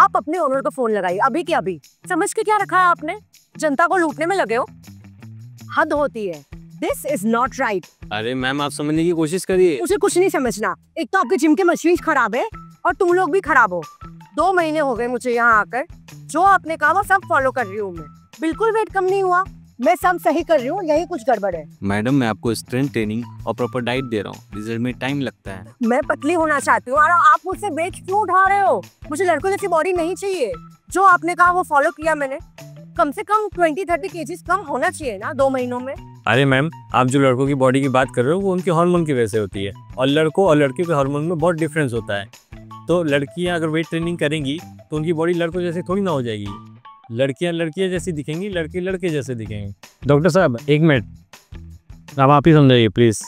आप अपने ओनर को फोन लगाइए अभी के अभी। समझ के क्या रखा है आपने? जनता को लूटने में लगे हो। हद होती है। This is not right. अरे मैम आप समझने की कोशिश करिए। मुझे कुछ नहीं समझना। एक तो आपके जिम के मशीन खराब है और तुम लोग भी खराब हो। 2 महीने हो गए मुझे यहाँ आकर। जो आपने कहा वो सब फॉलो कर रही हूँ मैं। बिल्कुल वेट कम नहीं हुआ। मैं सब सही कर रही हूँ, यही कुछ गड़बड़ है। मैडम मैं आपको स्ट्रेंथ ट्रेनिंग और प्रॉपर डाइट दे रहा हूँ, रिजल्ट में टाइम लगता है। मैं पतली होना चाहती हूँ और आप मुझसे वेट क्यों उठा रहे हो? मुझे लड़कों जैसी बॉडी नहीं चाहिए। जो आपने कहा वो फॉलो किया मैंने। कम से कम 20-30 केजीज कम होना चाहिए ना 2 महीनों में। अरे मैम आप जो लड़कों की बॉडी की बात कर रहे हो वो उनके हार्मोन की वजह से होती है, और लड़कों और लड़कियों के हार्मोन में बहुत डिफरेंस होता है। तो लड़कियां अगर वेट ट्रेनिंग करेंगी तो उनकी बॉडी लड़कों जैसी थोड़ी ना हो जाएगी। लड़कियां लड़कियां जैसी दिखेंगी, लड़के लड़के जैसे दिखेंगे। डॉक्टर साहब 1 मिनट, अब आप ही समझाइए प्लीज़।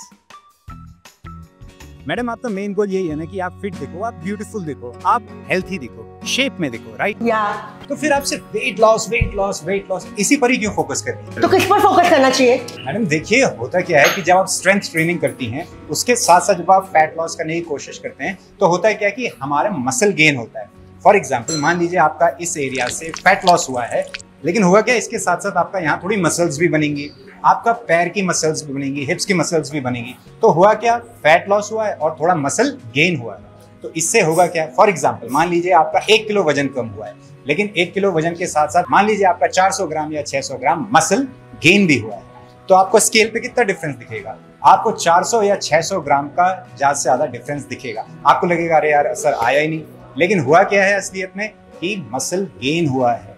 मैडम आपका मेन गोल यही है ना कि आप फिट दिखो, आप ब्यूटीफुल दिखो, आप हेल्थी दिखो, शेप में दिखो, राइट? या तो फिर आप सिर्फ वेट लॉस इसी पर ही क्यों फोकस कर रही हैं? तो किस पर फोकस करना चाहिए? मैडम देखिए होता क्या है कि जब आप स्ट्रेंथ ट्रेनिंग करती हैं उसके साथ साथ जब आप फैट लॉस करने की कोशिश करते हैं तो होता है क्या कि हमारा मसल गेन होता है। फॉर एग्जाम्पल मान लीजिए आपका इस एरिया से फैट लॉस हुआ है, लेकिन हुआ क्या इसके साथ साथ आपका यहाँ थोड़ी मसल्स भी बनेंगी, आपका पैर की मसल्स भी बनेंगी, हिप्स की मसल्स भी बनेंगी। तो हुआ क्या, फैट लॉस हुआ है और थोड़ा मसल गेन हुआ है। तो इससे होगा क्या, फॉर एग्जाम्पल मान लीजिए आपका 1 किलो वजन कम हुआ है, लेकिन 1 किलो वजन के साथ साथ मान लीजिए आपका 400 ग्राम या 600 ग्राम मसल गेन भी हुआ है। तो आपको स्केल पे कितना डिफरेंस दिखेगा? आपको 400 या 600 ग्राम का ज्यादा से ज्यादा डिफरेंस दिखेगा। आपको लगेगा अरे यार असर आया ही नहीं, लेकिन हुआ क्या है असलियत में कि मसल गेन हुआ है।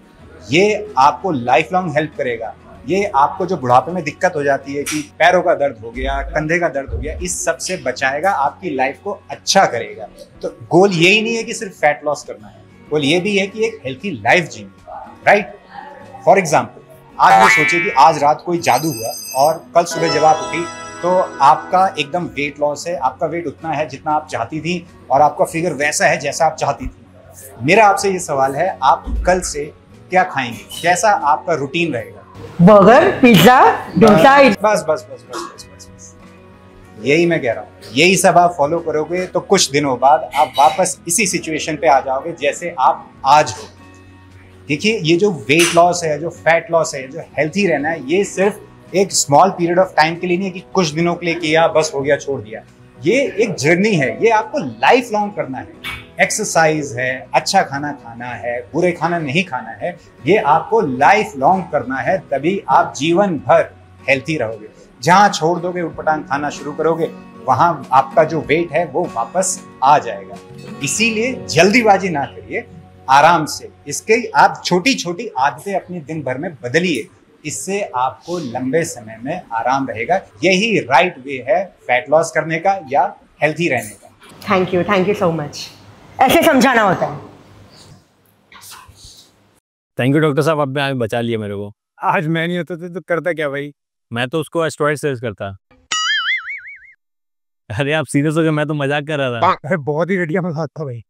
ये आपको लाइफ लॉन्ग हेल्प करेगा। ये आपको जो बुढ़ापे में दिक्कत हो जाती है कि पैरों का दर्द हो गया, कंधे का दर्द हो गया, इस सब से बचाएगा, आपकी लाइफ को अच्छा करेगा। तो गोल यही नहीं है कि सिर्फ फैट लॉस करना है, गोल ये भी है कि एक हेल्थी लाइफ जीनी, राइट? फॉर एग्जाम्पल आज ये सोचिए कि आज रात कोई जादू हुआ और कल सुबह जब आप उठी तो आपका एकदम वेट लॉस है, आपका वेट उतना है जितना आप चाहती थी और आपका फिगर वैसा है जैसा आप चाहती थी। मेरा आपसे ये सवाल है, आप कल से क्या खाएंगे? कैसा आपका रूटीन रहेगा? Burger, pizza, dosa. बस यही मैं कह रहा हूँ। यही सब आप फॉलो करोगे तो कुछ दिनों बाद आप वापस इसी सिचुएशन पे आ जाओगे जैसे आप आज हो। देखिए ये जो वेट लॉस है, जो फैट लॉस है, जो हेल्थी रहना है, ये सिर्फ एक स्मॉल पीरियड ऑफ टाइम के लिए नहीं है कि कुछ दिनों के लिए किया बस हो गया छोड़ दिया। ये एक जर्नी है, ये आपको लाइफ लॉन्ग करना है। एक्सरसाइज है, अच्छा खाना खाना है, बुरे खाना नहीं खाना है, ये आपको लाइफ लॉन्ग करना है, तभी आप जीवन भर हेल्थी रहोगे। जहाँ छोड़ दोगे, उटपटांग खाना शुरू करोगे, वहां आपका जो वेट है वो वापस आ जाएगा। इसीलिए जल्दीबाजी ना करिए, आराम से इसके आप छोटी छोटी आदतें अपने दिन भर में बदलिए, इससे आपको लंबे समय में आराम रहेगा। यही राइट वे है फैट लॉस करने का या हेल्थी रहने का। Thank you so much. ऐसे समझाना होता है। थैंक यू डॉक्टर साहब, आपने बचा लिया मेरे को। आज मैं नहीं होता तो करता क्या भाई? मैं तो उसको एस्टेरॉइड सजेस्ट करता। अरे आप सीरियस हो गए, मैं तो मजाक कर रहा था। बहुत ही घटिया मजाक था भाई।